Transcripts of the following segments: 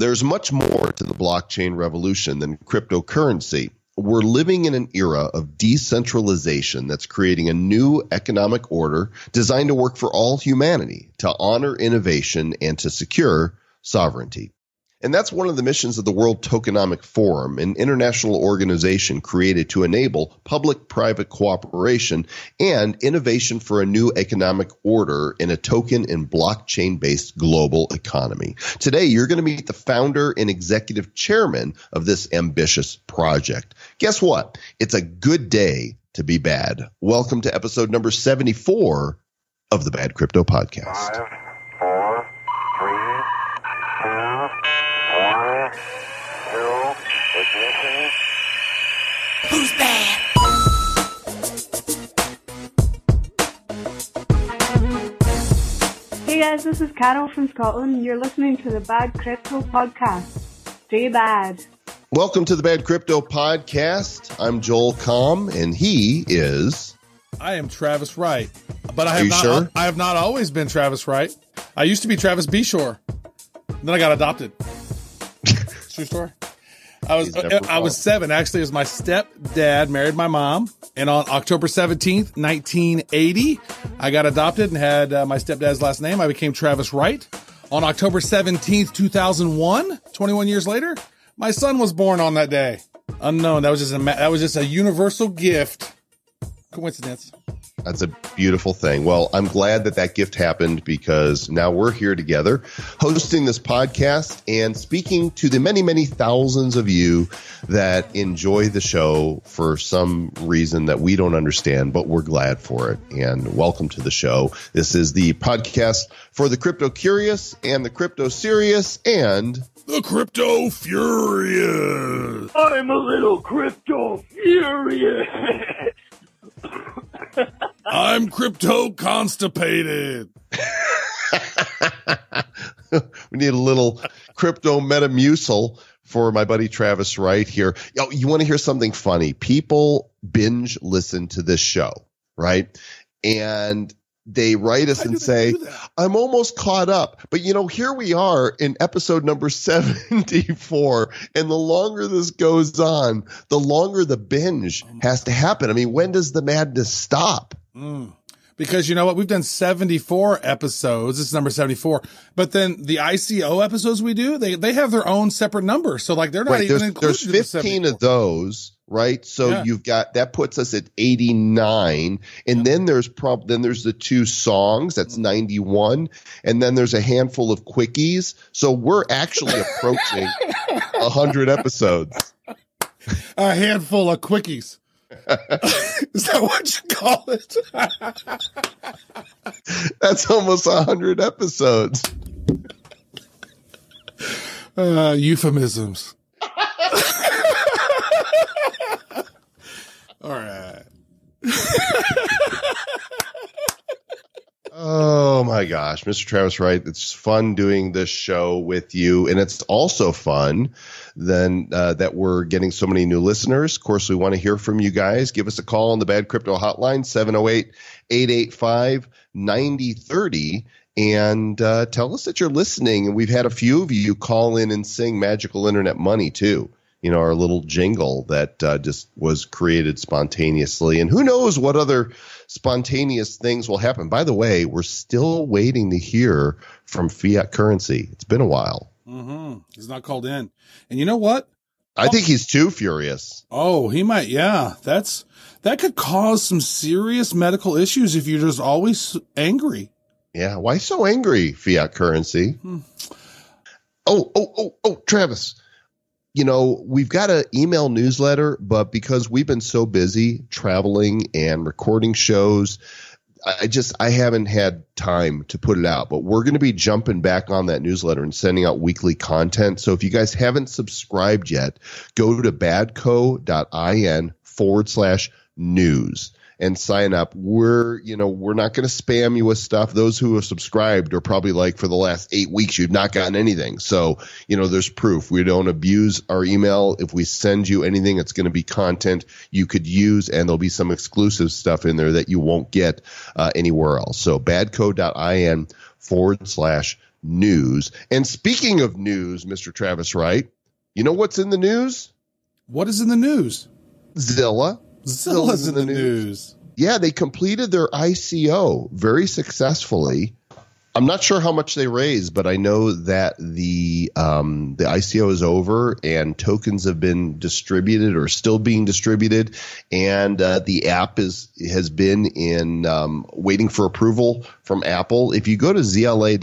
There's much more to the blockchain revolution than cryptocurrency. We're living in an era of decentralization that's creating a new economic order designed to work for all humanity, to honor innovation, and to secure sovereignty. And that's one of the missions of the World Tokenomic Forum, an international organization created to enable public-private cooperation and innovation for a new economic order in a token and blockchain-based global economy. Today, you're going to meet the founder and executive chairman of this ambitious project. Guess what? It's a good day to be bad. Welcome to episode number 74 of the Bad Crypto Podcast. 5, 4, 3, 2, 1, 0, ignition. Who's bad? Hey guys, this is Carol from Scotland. You're listening to the Bad Crypto Podcast. Stay bad. Welcome to the Bad Crypto Podcast. I'm Joel Comm, and he is... I am Travis Wright, but I Are have you not. sure? I have not always been Travis Wright. I used to be Travis Bshore. Then I got adopted. True story. I was 7. Actually, as my stepdad married my mom, and on October 17th, 1980, I got adopted and had my stepdad's last name. I became Travis Wright. On October 17th, 2001, 21 years later, my son was born on that day. Unknown. That was just a universal gift. Coincidence. That's a beautiful thing. Well, I'm glad that gift happened because now we're here together hosting this podcast and speaking to the many, many thousands of you that enjoy the show for some reason that we don't understand, but we're glad for it. And welcome to the show. This is the podcast for the crypto curious and the crypto serious and The Crypto Furious. I'm a little crypto furious. I'm crypto constipated. we need a little crypto metamucil for my buddy Travis Wright here. You want to hear something funny? People binge listen to this show, right? And they write us and say, I'm almost caught up. But, here we are in episode number 74. And the longer this goes on, the longer the binge has to happen. I mean, when does the madness stop? Because you know what? We've done 74 episodes. This is number 74. But then the ICO episodes we do, they have their own separate number. So like they're not even included. There's 15 of those. Right. So you've got that puts us at 89. And then there's the 2 songs. That's 91. And then there's a handful of quickies. So we're actually approaching 100 episodes. A handful of quickies. Is that what you call it? That's almost 100 episodes. Euphemisms. All right. Oh my gosh, Mr. Travis Wright, it's fun doing this show with you, and it's also fun then that we're getting so many new listeners. Of course, we want to hear from you guys. Give us a call on the Bad Crypto Hotline, 708-885-9030, and tell us that you're listening. And we've had a few of you call in and sing Magical Internet Money too. Our little jingle that just was created spontaneously. And who knows what other spontaneous things will happen. By the way, we're still waiting to hear from fiat currency. It's been a while. Mm-hmm. He's not called in. And you know what? I think he's too furious. Oh, he might. Yeah, that could cause some serious medical issues if you're just always angry. Yeah. Why so angry, fiat currency? Oh, Travis. We've got an email newsletter, but because we've been so busy traveling and recording shows, I haven't had time to put it out. But we're going to be jumping back on that newsletter and sending out weekly content. So if you guys haven't subscribed yet, go to badco.in/news. And sign up. We're not going to spam you with stuff. Those who have subscribed are probably like, for the last 8 weeks, you've not gotten anything. So, there's proof. We don't abuse our email. If we send you anything, it's going to be content you could use, and there'll be some exclusive stuff in there that you won't get anywhere else. So badco.in/news. news. And speaking of news, Mr. Travis Wright, you know what's in the news? What is in the news? Zillah. Zillah's in the news. Yeah, they completed their ICO very successfully. I'm not sure how much they raised, but I know that the ICO is over and tokens have been distributed or still being distributed, and the app has been in waiting for approval from Apple. If you go to zla.io/bad,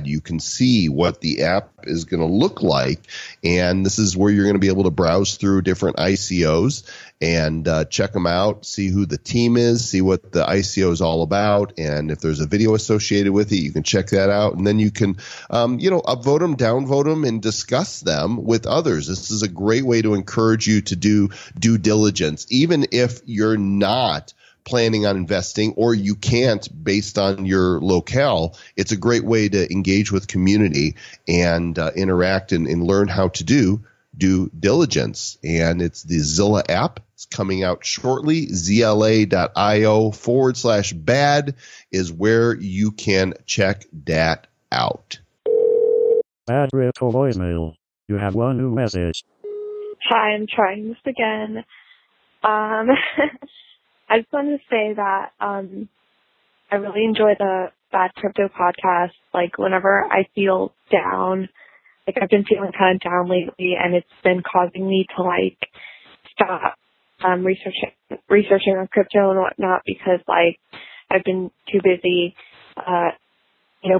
you can see what the app is going to look like, and this is where you're going to be able to browse through different ICOs and check them out, see who the team is, see what the ICO is all about, and if there's a video associated with it, you can check that out, and then you can, upvote them, downvote them, and discuss them with others. This is a great way to encourage you to do due diligence, even if you're not planning on investing or you can't based on your locale. It's a great way to engage with community and interact and learn how to do due diligence. And it's the Zillah app. It's coming out shortly. zla.io/bad is where you can check that out. Bad crypto voicemail. You have one new message. Hi, I'm trying this again. I just wanted to say that I really enjoy the Bad Crypto podcast. Like, whenever I feel down, like I've been feeling kind of down lately, and it's been causing me to like stop researching on crypto and whatnot because like I've been too busy,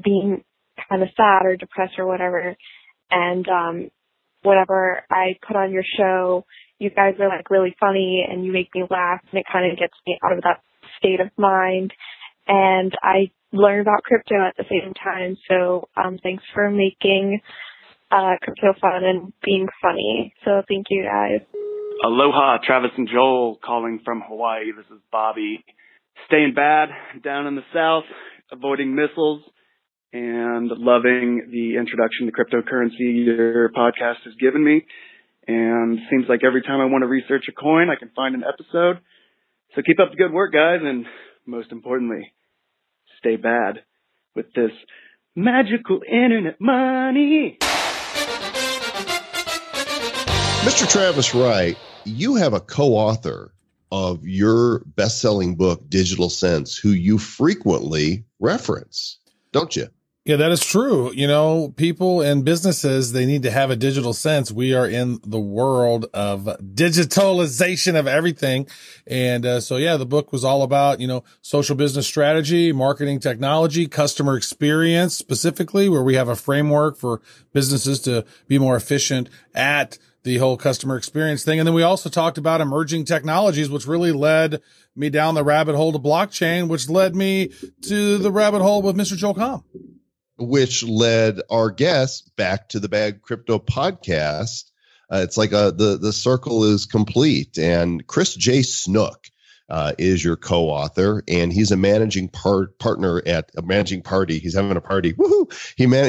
being kind of sad or depressed or whatever. And whenever I put on your show, you guys are like really funny and you make me laugh, and it kind of gets me out of that state of mind. And I learn about crypto at the same time. So thanks for making crypto fun and being funny. So thank you guys. Aloha, Travis and Joel calling from Hawaii. This is Bobby. Staying bad down in the south, avoiding missiles, and loving the introduction to cryptocurrency your podcast has given me. And seems like every time I want to research a coin, I can find an episode. So keep up the good work, guys, and most importantly, stay bad with this magical internet money. Mr. Travis Wright, you have a co-author of your best-selling book, Digital Sense, who you frequently reference, don't you? Yeah, that is true. You know, people and businesses, they need to have a digital sense. We are in the world of digitalization of everything. And so, yeah, the book was all about, social business strategy, marketing technology, customer experience specifically, where we have a framework for businesses to be more efficient at the whole customer experience thing. And then we also talked about emerging technologies, which really led me down the rabbit hole to blockchain, which led me to the rabbit hole with Mr. Joel Comm. Which led our guests back to the Bad Crypto podcast. It's like the circle is complete. And Chris J. Snook is your co-author, and he's a managing partner at a managing party. He's having a party. Woohoo!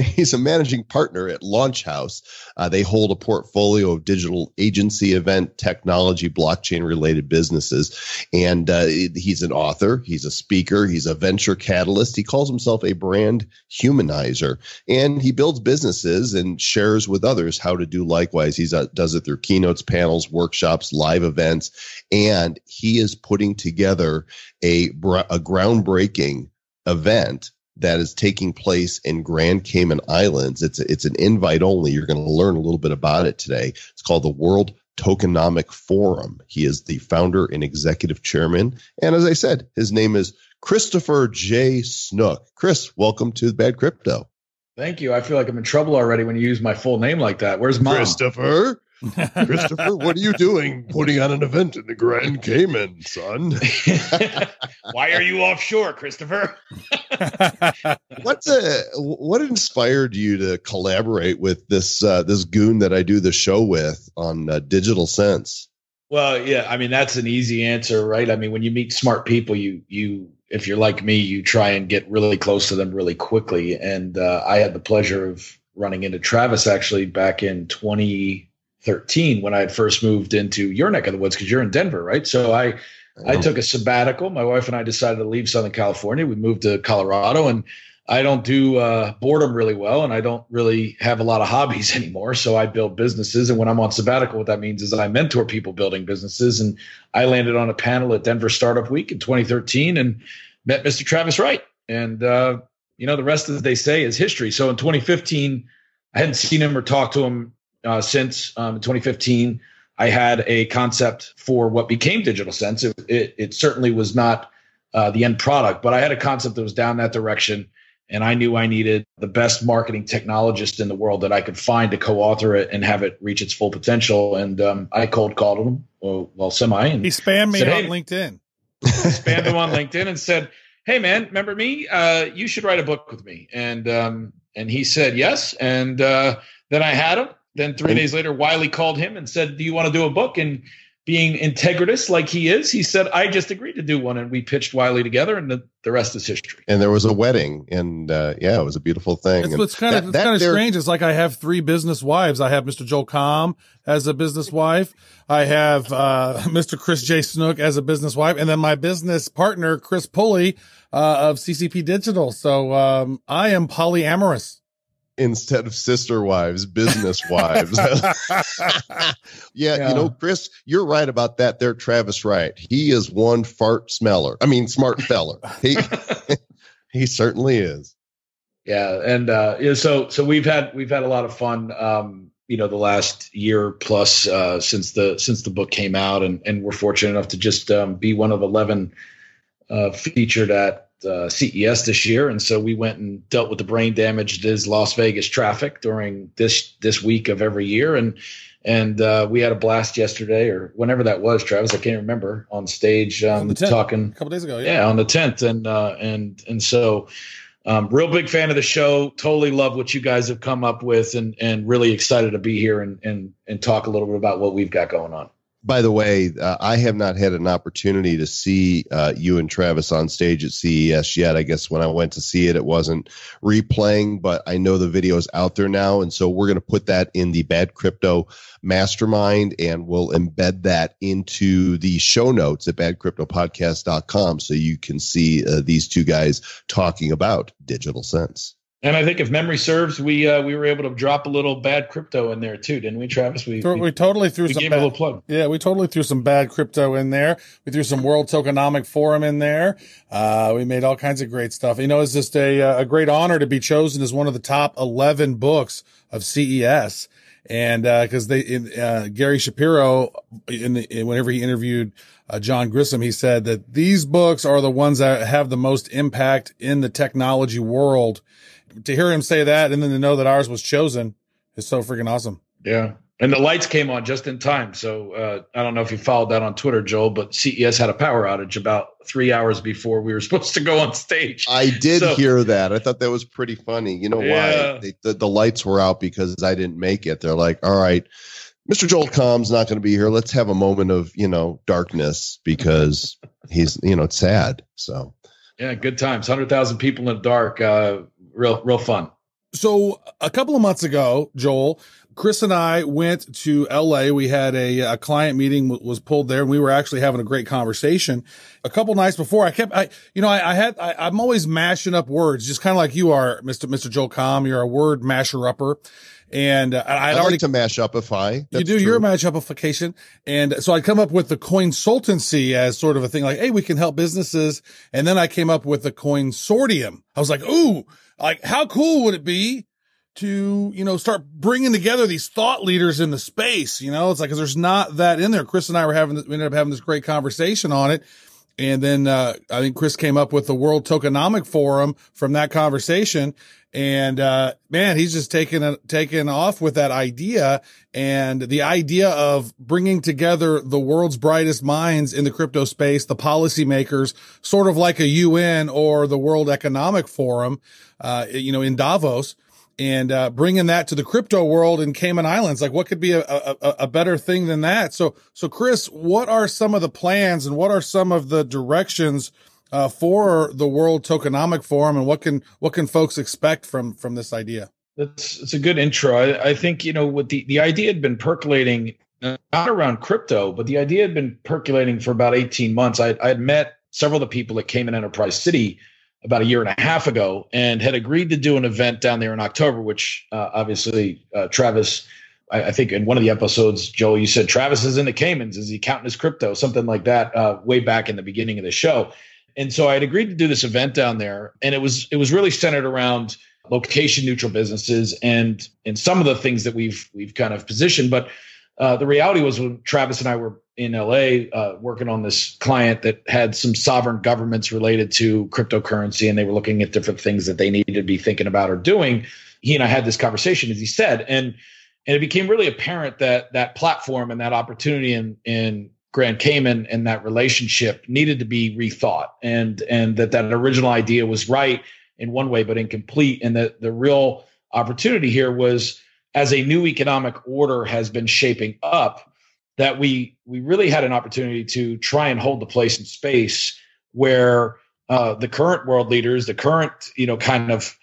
He's a managing partner at Launch House. They hold a portfolio of digital agency, event, technology, blockchain related businesses. And he's an author. He's a speaker. He's a venture catalyst. He calls himself a brand humanizer, and he builds businesses and shares with others how to do likewise. He does it through keynotes, panels, workshops, live events, and he is putting together a groundbreaking event that is taking place in Grand Cayman Islands. It's an invite only. You're going to learn a little bit about it today. It's called the World Tokenomic Forum. He is the founder and executive chairman. And as I said, his name is Christopher J. Snook. Chris, welcome to Bad Crypto. Thank you. I feel like I'm in trouble already when you use my full name like that. Where's Mom? Christopher, what are you doing putting on an event in the Grand Cayman, son? Why are you offshore, Christopher? What inspired you to collaborate with this goon that I do the show with on Digital Sense? Well, yeah, I mean, that's an easy answer, right? I mean, when you meet smart people, you if you're like me, you try and get really close to them really quickly. And I had the pleasure of running into Travis actually back in 2013 when I had first moved into your neck of the woods, because you're in Denver, right? So I took a sabbatical. My wife and I decided to leave Southern California. We moved to Colorado, and I don't do boredom really well, and I don't really have a lot of hobbies anymore. So I build businesses. And when I'm on sabbatical, what that means is I mentor people building businesses. And I landed on a panel at Denver Startup Week in 2013 and met Mr. Travis Wright. And, the rest, as they say, is history. So in 2015, I hadn't seen him or talked to him since. In 2015, I had a concept for what became Digital Sense. It certainly was not the end product, but I had a concept that was down that direction. And I knew I needed the best marketing technologist in the world that I could find to co-author it and have it reach its full potential. And I cold called him, semi. And he spammed me on LinkedIn. Spammed him on LinkedIn and said, "Hey man, remember me? You should write a book with me." And he said yes. And then I had him. Then 3 days later, Wiley called him and said, "Do you want to do a book?" And being integritous like he is, he said, "I just agreed to do one." And we pitched Wiley together, and the rest is history. And there was a wedding, and it was a beautiful thing. It's kind of strange. It's like I have 3 business wives. I have Mr. Joel Comm as a business wife. I have Mr. Chris J. Snook as a business wife, and then my business partner, Chris Pulley of CCP Digital. So I am polyamorous. Instead of sister wives, business wives. Yeah, Chris, you're right about that there, Travis Wright. He is one smart feller. He certainly is. Yeah. And so we've had a lot of fun, the last year plus since the book came out, and we're fortunate enough to just be one of 11 featured at CES this year. And so we went and dealt with the brain damage that is Las Vegas traffic during this week of every year. And we had a blast yesterday, or whenever that was, Travis, I can't remember, on stage on the 10th, talking a couple days ago. Yeah, on the 10th. And so real big fan of the show. Totally love what you guys have come up with, and really excited to be here and talk a little bit about what we've got going on. By the way, I have not had an opportunity to see you and Travis on stage at CES yet. I guess when I went to see it, it wasn't replaying, but I know the video is out there now. And so we're going to put that in the Bad Crypto Mastermind, and we'll embed that into the show notes at badcryptopodcast.com so you can see these two guys talking about Digital Sense. And I think if memory serves, we were able to drop a little bad crypto in there too, didn't we, Travis? We totally threw some. Gave a little plug. Yeah, we totally threw some bad crypto in there. We threw some World Tokenomic Forum in there. We made all kinds of great stuff. It's just a great honor to be chosen as one of the top 11 books of CES. And because Gary Shapiro, whenever he interviewed John Grissom, he said that these books are the ones that have the most impact in the technology world. To hear him say that, and then to know that ours was chosen, is so freaking awesome. Yeah. And the lights came on just in time. So I don't know if you followed that on Twitter, Joel, but CES had a power outage about 3 hours before we were supposed to go on stage. I did hear that. I thought that was pretty funny. You know why? The lights were out because I didn't make it. They're like, all right, Mr. Joel Comm's not going to be here. Let's have a moment of, darkness because he's, it's sad. So, yeah, good times. 100,000 people in the dark. Real fun. So a couple of months ago, Joel, Chris and I went to LA. We had a client meeting was pulled there, and we were actually having a great conversation. A couple nights before, I'm always mashing up words, just kind of like you are, Mr. Joel Comm. You're a word masher upper. And I'd already like to mash upify. You do. True. You're a mash upification. And so I'd come up with the coinsultancy as sort of a thing like, hey, we can help businesses. And then I came up with the coinsortium. I was like, ooh, like how cool would it be to, start bringing together these thought leaders in the space? It's like, 'cause there's not that in there. Chris and I we ended up having this great conversation on it. And then, I think Chris came up with the World Tokenomic Forum from that conversation. And, man, he's just taken off with that idea, and the idea of bringing together the world's brightest minds in the crypto space, the policymakers, sort of like a UN or the World Economic Forum, in Davos, and bringing that to the crypto world in Cayman Islands. Like, what could be a better thing than that? So Chris, what are some of the plans and what are some of the directions for the World Tokenomic Forum, and what can folks expect from this idea? It's a good intro. I think, what the idea had been percolating, not around crypto, but the idea had been percolating for about 18 months. I had met several of the people that came in Enterprise City about a year and a half ago and had agreed to do an event down there in October, which obviously Travis, I think in one of the episodes, Joel, you said Travis is in the Caymans. Is he counting his crypto? Something like that way back in the beginning of the show. And so I had agreed to do this event down there. And it was really centered around location neutral businesses and some of the things that we've kind of positioned. But the reality was when Travis and I were in LA working on this client that had some sovereign governments related to cryptocurrency, and they were looking at different things that they needed to be thinking about or doing. He and I had this conversation, as he said, and it became really apparent that that platform and that opportunity in Grand Cayman and that relationship needed to be rethought, and that original idea was right in one way, but incomplete. And that the real opportunity here was, as a new economic order has been shaping up, that we really had an opportunity to try and hold the place in space where the current world leaders, the current, kind of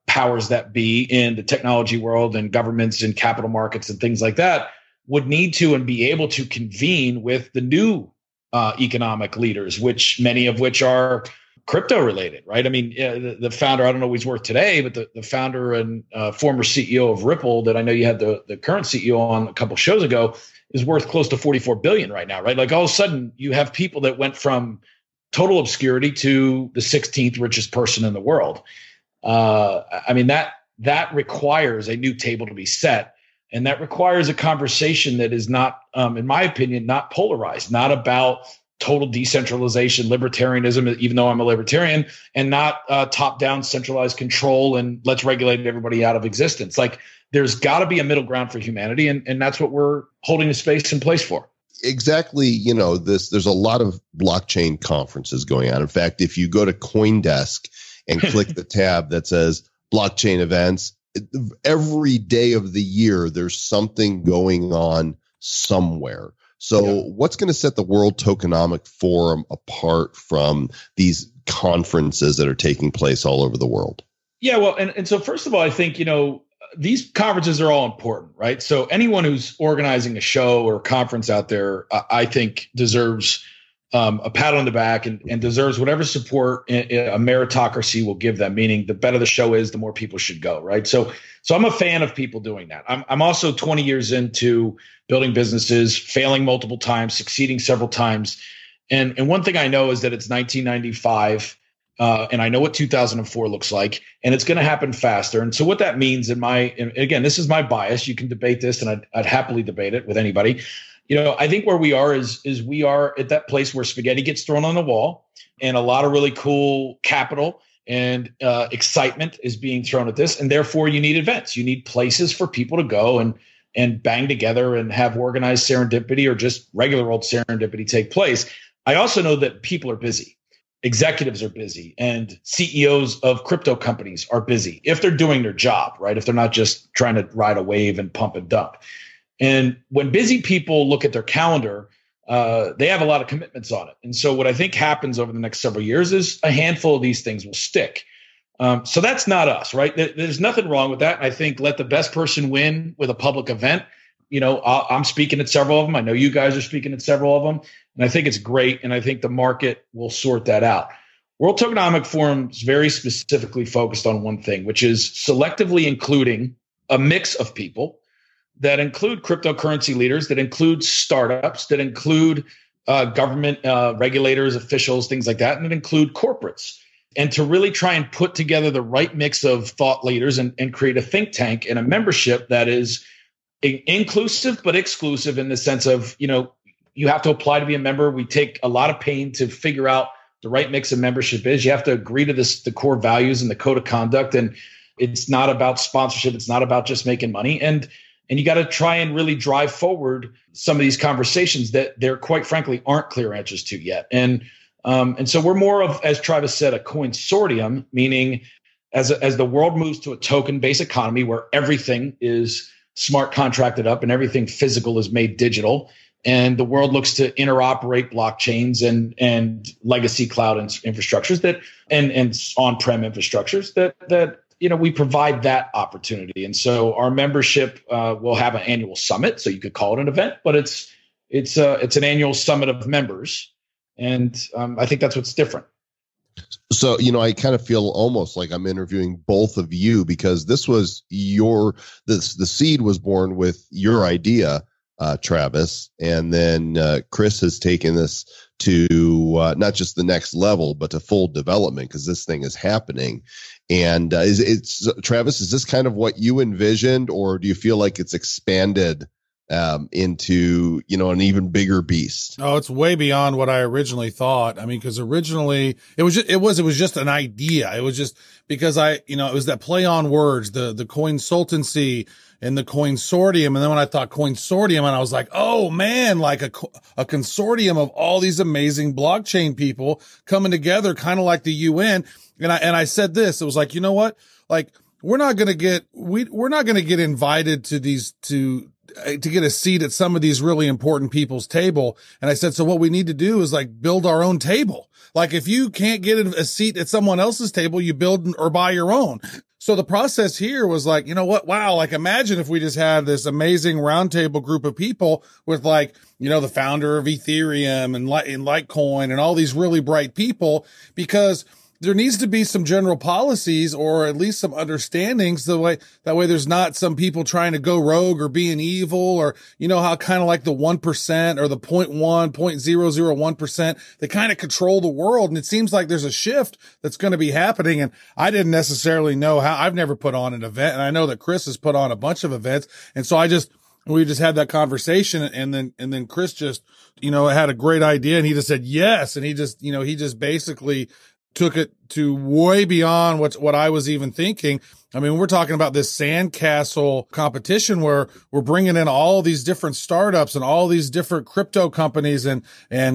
powers that be in the technology world and governments and capital markets and things like that would need to and be able to convene with the new economic leaders, many of which are crypto related, right? I mean, the founder, I don't know what he's worth today, but the founder and former CEO of Ripple that I know you had the current CEO on a couple shows ago is worth close to 44 billion right now, right? Like all of a sudden you have people that went from total obscurity to the 16th richest person in the world. I mean, that requires a new table to be set. And that requires a conversation that is not, in my opinion, not polarized, not about total decentralization, libertarianism, even though I'm a libertarian, and not top-down centralized control and let's regulate everybody out of existence. Like there's got to be a middle ground for humanity, and that's what we're holding the space in place for. Exactly. There's a lot of blockchain conferences going on. In fact, if you go to CoinDesk and click the tab that says blockchain events, every day of the year, there's something going on somewhere. So what's going to set the World Tokenomic Forum apart from these conferences that are taking place all over the world? Yeah, well, and so first of all, I think, these conferences are all important, right? So anyone who's organizing a show or a conference out there, I think deserves a pat on the back and deserves whatever support a meritocracy will give them, meaning the better the show is, the more people should go, right? So I'm a fan of people doing that. I'm also 20 years into building businesses, failing multiple times, succeeding several times. And one thing I know is that it's 1995, and I know what 2004 looks like, and it's going to happen faster. And so what that means and again, this is my bias. You can debate this, and I'd happily debate it with anybody. I think where we are is we are at that place where spaghetti gets thrown on the wall and a lot of really cool capital and excitement is being thrown at this. And therefore you need events. You need places for people to go and bang together and have organized serendipity or just regular old serendipity take place. I also know that people are busy. Executives are busy and CEOs of crypto companies are busy if they're doing their job, right? If they're not just trying to ride a wave and pump and dump. And when busy people look at their calendar, they have a lot of commitments on it. And so what I think happens over the next several years is a handful of these things will stick. So that's not us, right? There's nothing wrong with that. I think let the best person win with a public event. I'm speaking at several of them. I know you guys are speaking at several of them. And I think it's great. And I think the market will sort that out. World Tokenomic Forum is very specifically focused on one thing, which is selectively including a mix of people that include cryptocurrency leaders, that include startups, that include government regulators, officials, things like that, and that include corporates. And to really try and put together the right mix of thought leaders and create a think tank and a membership that is inclusive but exclusive in the sense of, you have to apply to be a member. We take a lot of pain to figure out the right mix of membership is. You have to agree to the core values and the code of conduct. And it's not about sponsorship. It's not about just making money. And you got to try and really drive forward some of these conversations that there, quite frankly, aren't clear answers to yet. And so we're more of, as Travis said, a consortium, meaning as the world moves to a token-based economy where everything is smart contracted up and everything physical is made digital, and the world looks to interoperate blockchains and legacy cloud infrastructures and on-prem infrastructures that we provide that opportunity. And so our membership will have an annual summit. So you could call it an event, but it's an annual summit of members. And I think that's what's different. So, I kind of feel almost like I'm interviewing both of you, because this was the seed was born with your idea, Travis, and then Chris has taken this to not just the next level, but to full development, because this thing is happening. And Travis, is this kind of what you envisioned, or do you feel like it's expanded into an even bigger beast? Oh, it's way beyond what I originally thought. I mean, because originally it was just an idea. It was just because it was that play on words, the coinsultancy and the coinsortium. And then when I thought coinsortium, and I was like, oh man, like a consortium of all these amazing blockchain people coming together, kind of like the UN. And I said this, it was like, you know what? Like, we're not going to get invited to get a seat at some of these really important people's table. And I said, so what we need to do is like build our own table. Like, if you can't get a seat at someone else's table, you build or buy your own. So the process here was like, you know what? Wow. Like, imagine if we just had this amazing roundtable group of people with like, the founder of Ethereum and Litecoin and all these really bright people, because there needs to be some general policies, or at least some understandings, that way there's not some people trying to go rogue or being evil, or, how kind of like the 1% or the 0.001%, they kind of control the world. And it seems like there's a shift that's going to be happening. And I didn't necessarily know how. I've never put on an event, and I know that Chris has put on a bunch of events. And so we just had that conversation, and then Chris just, had a great idea, and he just said yes. And he just basically took it to way beyond what I was even thinking. I mean, we're talking about this Sandcastle competition where we're bringing in all these different startups and all these different crypto companies and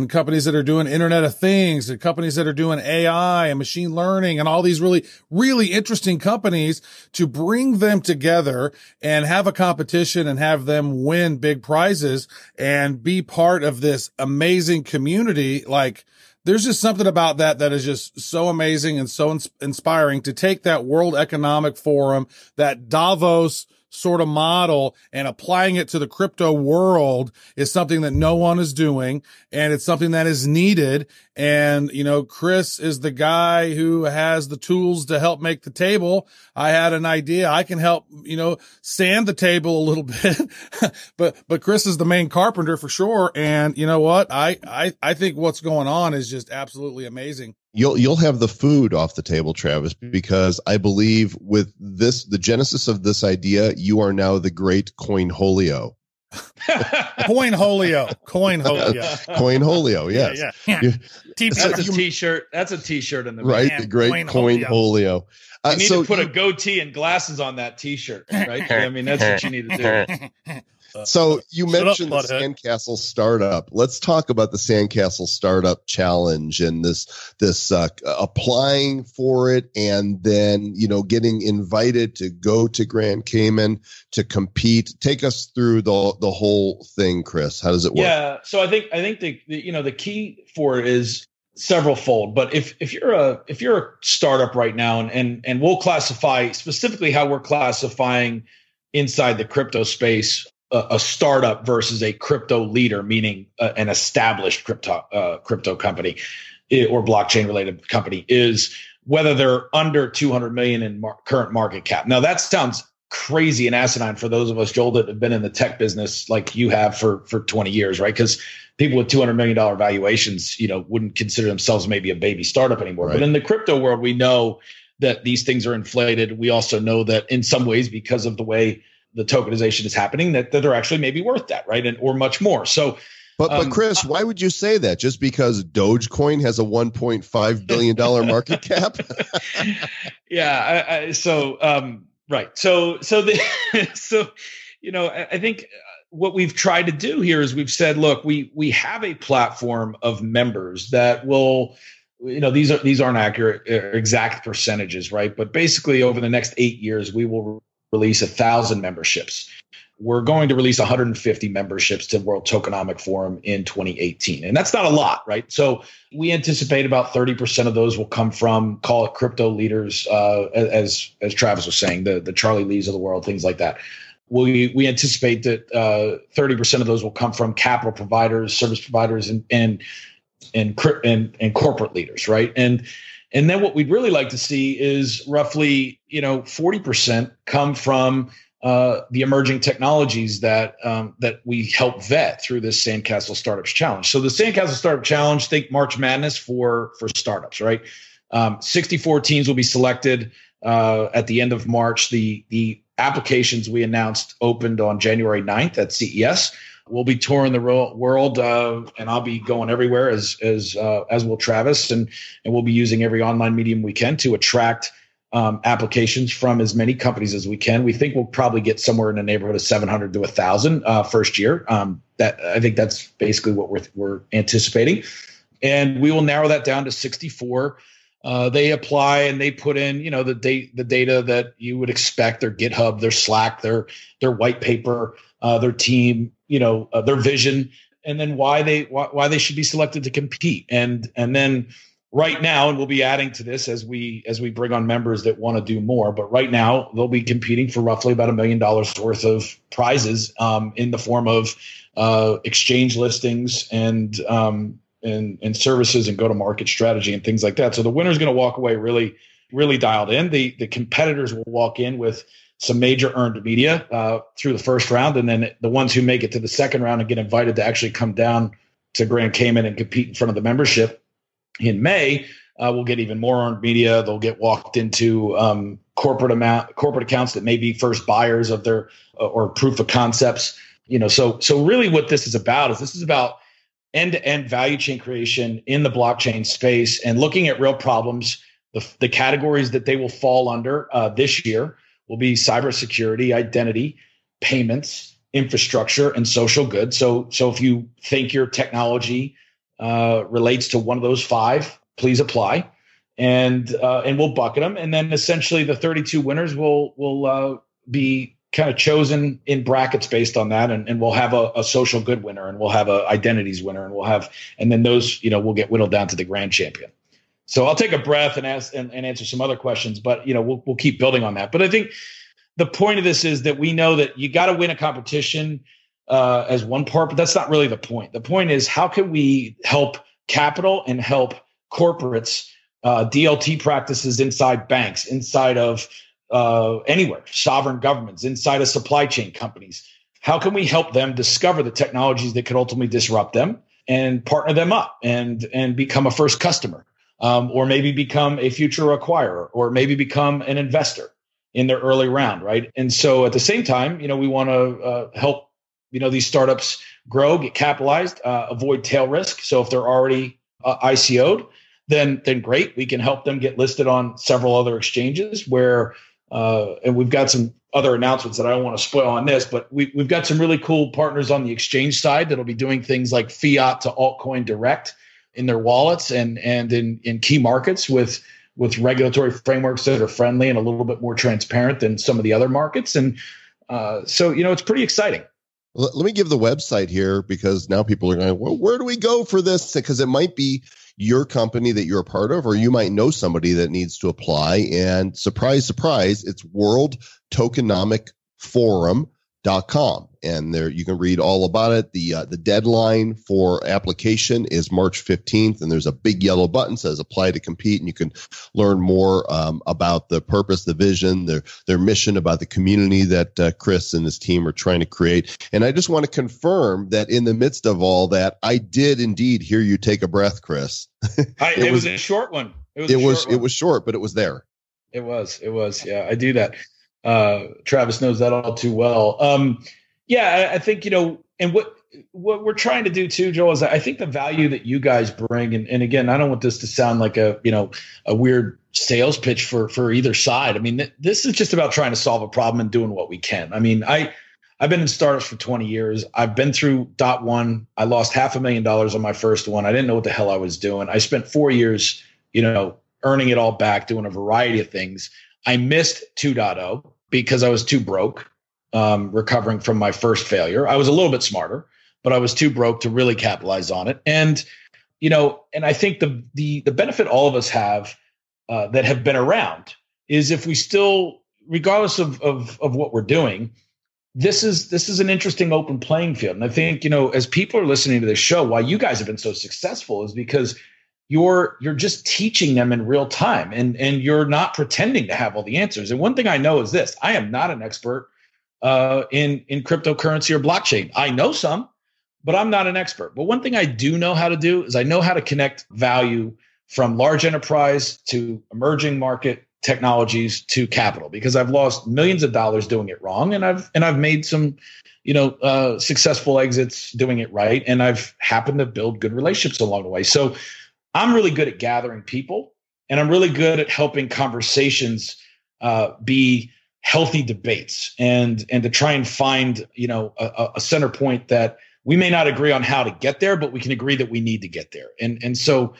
companies that are doing Internet of Things and companies that are doing AI and machine learning and all these really, really interesting companies, to bring them together and have a competition and have them win big prizes and be part of this amazing community. Like, there's just something about that is just so amazing and so inspiring, to take that World Economic Forum, that Davos sort of model, and applying it to the crypto world is something that no one is doing, and it's something that is needed. And, Chris is the guy who has the tools to help make the table. I had an idea. I can help, sand the table a little bit, but Chris is the main carpenter for sure. And you know what? I think what's going on is just absolutely amazing. You'll have the food off the table, Travis, because I believe with this, the genesis of this idea, you are now the great Coinholio. Coinholio. Yes. Yeah. That's a t-shirt. That's a t-shirt in the right. The great Coinholio. You need to put a goatee and glasses on that t-shirt, right? I mean, that's what you need to do. So you mentioned the Sandcastle startup. Let's talk about the Sandcastle startup challenge and this applying for it, and then getting invited to go to Grand Cayman to compete. Take us through the whole thing, Chris. How does it work? Yeah, so I think the key for it is several fold. But if you're a startup right now, and we'll classify specifically how we're classifying inside the crypto space a startup versus a crypto leader, meaning an established crypto company or blockchain related company, is whether they're under 200 million in current market cap. Now that sounds crazy and asinine for those of us, Joel, that have been in the tech business like you have for 20 years, right? Because people with $200 million valuations, wouldn't consider themselves maybe a baby startup anymore. Right. But in the crypto world, we know that these things are inflated. We also know that in some ways, because of the way the tokenization is happening, that they're actually maybe worth that, right? Or much more. So, but Chris, why would you say that? Just because Dogecoin has a $1.5 billion market cap? Yeah. Right. So I think what we've tried to do here is we've said, look, we have a platform of members that will, these aren't accurate exact percentages, right? But basically over the next 8 years, we will release 1,000 memberships. We're going to release 150 memberships to World Tokenomic Forum in 2018. And that's not a lot, right? So we anticipate about 30% of those will come from, call it crypto leaders, as Travis was saying, the Charlie Lees of the world, things like that. We anticipate that 30% of those will come from capital providers, service providers, and corporate leaders, right? And And then what we'd really like to see is roughly, 40% come from the emerging technologies that we help vet through this Sandcastle Startups Challenge. So the Sandcastle Startup Challenge, think March Madness for startups, right? 64 teams will be selected at the end of March. The applications we announced opened on January 9th at CES. We'll be touring the world, and I'll be going everywhere as will Travis, and we'll be using every online medium we can to attract applications from as many companies as we can. We think we'll probably get somewhere in the neighborhood of 700 to 1,000 first year. That I think that's basically what we're anticipating, and we will narrow that down to 64. They apply and they put in, the data that you would expect: their GitHub, their Slack, their white paper, their team, their vision, and then why they should be selected to compete. And then right now, and we'll be adding to this as we bring on members that want to do more. But right now, they'll be competing for roughly about $1 million worth of prizes in the form of exchange listings and services and go-to-market strategy and things like that. So the winner's going to walk away really, really dialed in. The competitors will walk in with some major earned media through the first round, and then the ones who make it to the second round and get invited to actually come down to Grand Cayman and compete in front of the membership in May will get even more earned media. They'll get walked into corporate accounts that may be first buyers of their or proof of concepts. So really what this is about end-to-end value chain creation in the blockchain space and looking at real problems. The categories that they will fall under this year will be cybersecurity, identity, payments, infrastructure, and social good. So if you think your technology relates to one of those five, please apply, and we'll bucket them. And then essentially the 32 winners will be kind of chosen in brackets based on that, and we'll have a social good winner, and we'll have a identities winner, and then those will get whittled down to the grand champion. So I'll take a breath and answer some other questions, but we'll keep building on that. But I think the point of this is that we know that you got to win a competition as one part, but that's not really the point. The point is, how can we help capital and help corporates, DLT practices inside banks, inside of anywhere, sovereign governments, inside of supply chain companies? How can we help them discover the technologies that could ultimately disrupt them and partner them up and become a first customer? Or maybe become a future acquirer, or maybe become an investor in their early round, right? And so at the same time, we want to help, these startups grow, get capitalized, avoid tail risk. So if they're already ICO'd, then great. We can help them get listed on several other exchanges where, and we've got some other announcements that I don't want to spoil on this, but we've got some really cool partners on the exchange side that'll be doing things like fiat to altcoin direct in their wallets and in key markets with regulatory frameworks that are friendly and a little bit more transparent than some of the other markets. And so, it's pretty exciting. Let me give the website here, because now people are going, well, where do we go for this? Because it might be your company that you're a part of, or you might know somebody that needs to apply. And surprise, surprise, it's World Tokenomic Forum.com. And there you can read all about it. The deadline for application is March 15th, and there's a big yellow button that says apply to compete, and you can learn more about the purpose, the vision, their mission, about the community that Chris and his team are trying to create. And I just want to confirm that in the midst of all that, I did indeed hear you take a breath, Chris. It was a short one. It was short, but it was there. It was. Yeah, I do that. Travis knows that all too well. Yeah, I think, and what we're trying to do too, Joel, is I think the value that you guys bring, and again, I don't want this to sound like a weird sales pitch for either side. I mean, this is just about trying to solve a problem and doing what we can. I mean, I've been in startups for 20 years. I've been through .1. I lost $500,000 on my first one. I didn't know what the hell I was doing. I spent 4 years, earning it all back, doing a variety of things. I missed 2.0 because I was too broke. Recovering from my first failure. I was a little bit smarter, but I was too broke to really capitalize on it. And, and I think the benefit all of us have that have been around is if we still, regardless of what we're doing, this is an interesting open playing field. And I think, as people are listening to this show, why you guys have been so successful is because you're just teaching them in real time, and you're not pretending to have all the answers. And one thing I know is this: I am not an expert in cryptocurrency or blockchain. I know some, but I'm not an expert. But one thing I do know how to do is I know how to connect value from large enterprise to emerging market technologies to capital, because I've lost millions of dollars doing it wrong, and I've made some successful exits doing it right, and I've happened to build good relationships along the way. So I'm really good at gathering people, and I'm really good at helping conversations be healthy debates, and to try and find a center point that we may not agree on how to get there, but we can agree that we need to get there. And so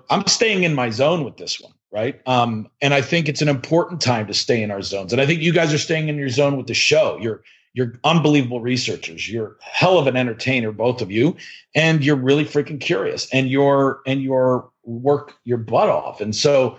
I'm staying in my zone with this one, right? And I think it's an important time to stay in our zones. And I think you guys are staying in your zone with the show. You're unbelievable researchers. You're hell of an entertainer, both of you, and you're really freaking curious, and you're work your butt off. And so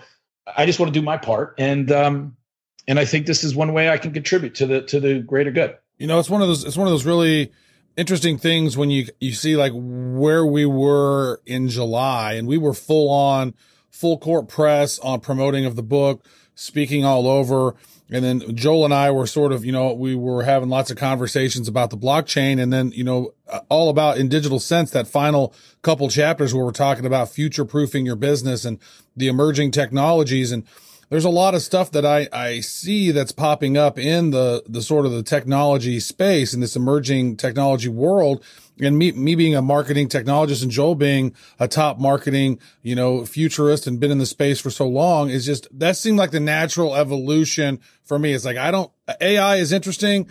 I just want to do my part, and I think this is one way I can contribute to the greater good. It's one of those really interesting things when you see like where we were in July, and we were full court press on promoting of the book, speaking all over. And then Joel and I were sort of, we were having lots of conversations about the blockchain, and then, all about in digital sense, that final couple chapters where we're talking about future proofing your business and the emerging technologies. And there's a lot of stuff that I see that's popping up in the sort of the technology space in this emerging technology world. And me being a marketing technologist and Joel being a top marketing, futurist and been in the space for so long, is just, that seemed like the natural evolution for me. It's like, AI is interesting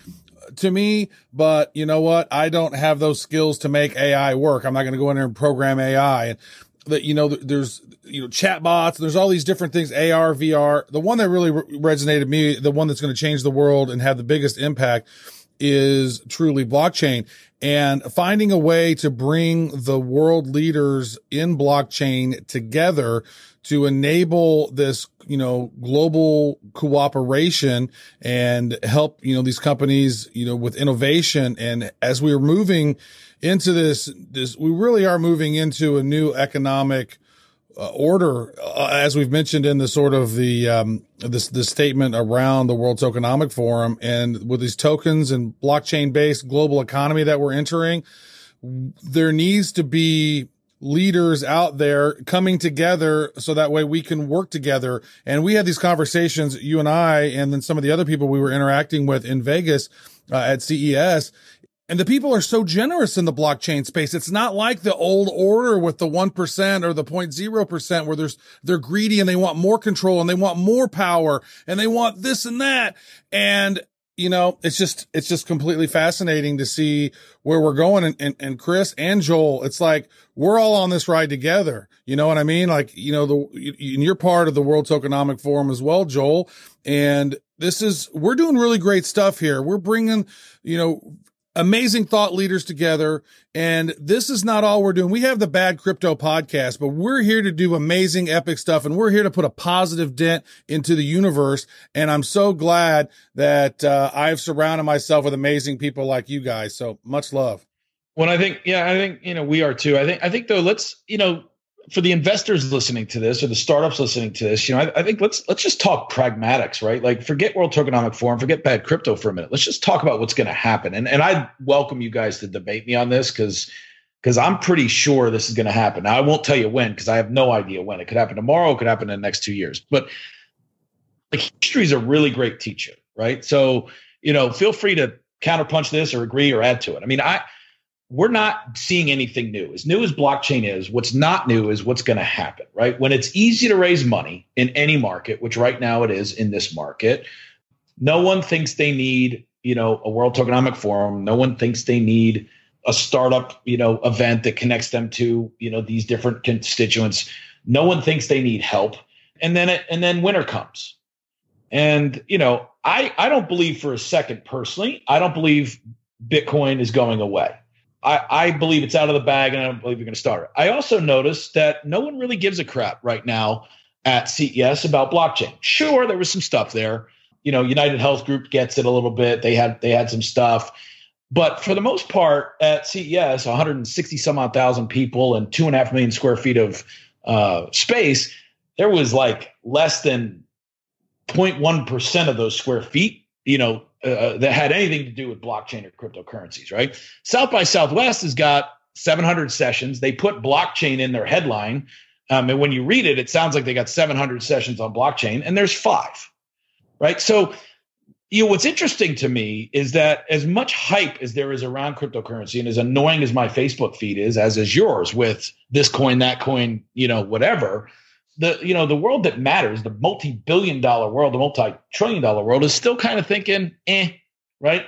to me, but you know what? I don't have those skills to make AI work. I'm not going to go in there and program AI. And there's, chatbots, there's all these different things, AR, VR. The one that really resonated me, the one that's going to change the world and have the biggest impact, is truly blockchain, and finding a way to bring the world leaders in blockchain together to enable this, global cooperation and help, these companies, with innovation. And as we are moving into this, we really are moving into a new economic order, as we've mentioned in the sort of the statement around the World Tokenomic Forum, and with these tokens and blockchain based global economy that we're entering, there needs to be leaders out there coming together so that way we can work together. And we had these conversations, you and I, and then some of the other people we were interacting with in Vegas at CES. And the people are so generous in the blockchain space. It's not like the old order with the 1% or the 0.0% where they're greedy and they want more control and they want more power and they want this and that. And, it's just completely fascinating to see where we're going. And Chris and Joel, it's like, we're all on this ride together. You know what I mean? Like, you're part of the World Tokenomic Forum as well, Joel. And we're doing really great stuff here. We're bringing, amazing thought leaders together. And this is not all we're doing. We have the Bad Crypto podcast, but we're here to do amazing, epic stuff. And we're here to put a positive dent into the universe. And I'm so glad that I've surrounded myself with amazing people like you guys. So much love. Well, I think we are too. I think though, let's, for the investors listening to this or the startups listening to this, I think let's just talk pragmatics, right? Like, forget World Tokenomic Forum, forget Bad Crypto for a minute. Let's just talk about what's going to happen. And I welcome you guys to debate me on this because I'm pretty sure this is going to happen. Now, I won't tell you when, because I have no idea when. It could happen tomorrow. It could happen in the next 2 years. But history is a really great teacher, right? So, feel free to counterpunch this or agree or add to it. I mean, we're not seeing anything new. As new as blockchain is, what's not new is what's going to happen, right? When it's easy to raise money in any market, which right now it is in this market, no one thinks they need, a World Tokenomic Forum. No one thinks they need a startup, event that connects them to, these different constituents. No one thinks they need help. And then winter comes. And, I don't believe for a second personally, I don't believe Bitcoin is going away. I believe it's out of the bag, and I don't believe you're going to start it. I also noticed that no one really gives a crap right now at CES about blockchain. Sure, there was some stuff there. United Health Group gets it a little bit. They had some stuff. But for the most part, at CES, 160 some odd thousand people and 2.5 million square feet of space, there was like less than 0.1% of those square feet, that had anything to do with blockchain or cryptocurrencies, right? South by Southwest has got 700 sessions. They put blockchain in their headline. And when you read it, it sounds like they got 700 sessions on blockchain, and there's 5, right? So, what's interesting to me is that as much hype as there is around cryptocurrency, and as annoying as my Facebook feed is, as is yours with this coin, that coin, whatever, the world that matters, the multi-billion-dollar world, the multi-trillion-dollar world is still kind of thinking, right?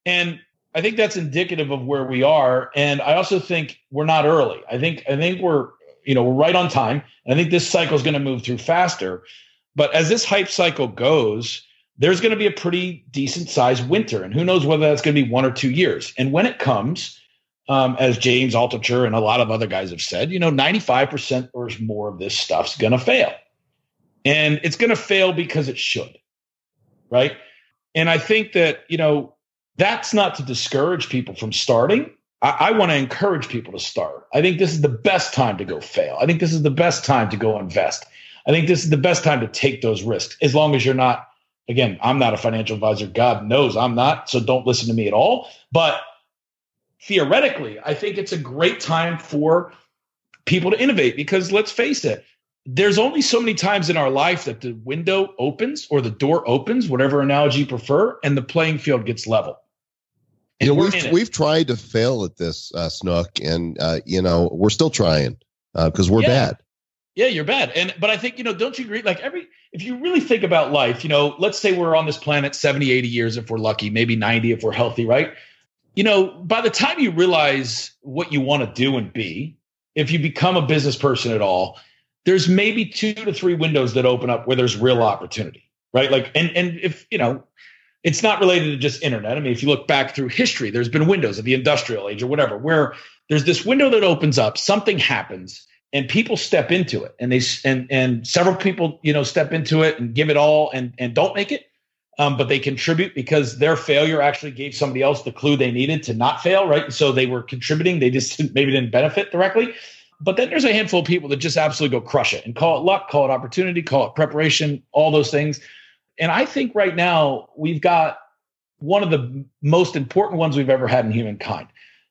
And I think that's indicative of where we are. And I also think we're not early. I think we're right on time. And I think this cycle is going to move through faster. But as this hype cycle goes, there's going to be a pretty decent sized winter. And who knows whether that's going to be 1 or 2 years. And when it comes, as James Altucher and a lot of other guys have said, 95% or more of this stuff's going to fail. And it's going to fail because it should, right? And I think that, that's not to discourage people from starting. I want to encourage people to start. I think this is the best time to go fail. I think this is the best time to go invest. I think this is the best time to take those risks, as long as you're not, again, I'm not a financial advisor. God knows I'm not, so don't listen to me at all. But theoretically, I think it's a great time for people to innovate, because let's face it, there's only so many times in our life that the window opens or the door opens, whatever analogy you prefer, and the playing field gets level. We've tried to fail at this, Snook, and we're still trying because we're bad. Yeah, you're bad. But I think, don't you agree? Like if you really think about life, let's say we're on this planet 70, 80 years if we're lucky, maybe 90 if we're healthy, right? By the time you realize what you want to do and be, if you become a business person at all, there's maybe 2 to 3 windows that open up where there's real opportunity, right? Like, and if, it's not related to just internet. I mean, if you look back through history, there's been windows of the industrial age or whatever, where there's this window that opens up, something happens, and people step into it, and several people, step into it and give it all and don't make it. But they contribute because their failure actually gave somebody else the clue they needed to not fail, right? So they were contributing. They just maybe didn't benefit directly. But then there's a handful of people that just absolutely go crush it and call it luck, call it opportunity, call it preparation, all those things. And I think right now we've got one of the most important ones we've ever had in humankind.